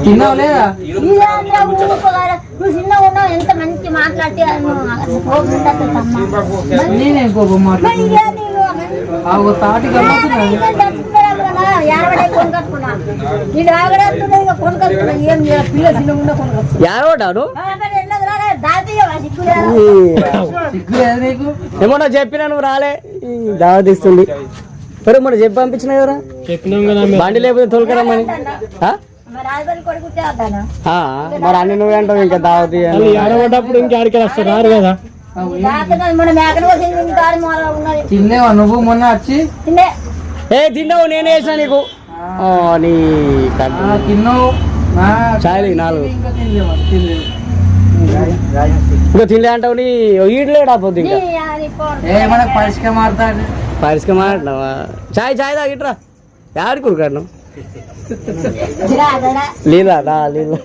తిన్నావు లేదా? నువ్వు చిన్నగా ఉన్నావు, ఎంత మంచి మాట్లాడితే నేనేం కోపం మాట్లాడుతున్నా? తాటి ఏమన్నా చెప్పినా నువ్వు రాలే దావతిస్తుంది. మరి మొన్న చెప్పి పంపించిన ఎవరా బండి లేకపోతే తోలుకరమ్మని. మరి అన్ని నువ్వే అంటావు ఇంకా దావతి ఆడబడ్డప్పుడు ఇంకా ఆడికి వస్తారు రారు కదా. తిన్నావా నువ్వు మొన్న వచ్చి? ఏ తిన్నావు, నేనే వేసా నీకు. నీ తిన్నావు చాయలు 4 ఇంకా తినలే అంటావు. నీ ఈడలేడా పొద్దు ఇంకా ఏమన్నా పరిష్కారం మారుతాడు. పరిష్కారం మాట్లాడినావా? చాయ్ తాగిట్రా. యాడికి ఉరుకాడు లేదా లేదా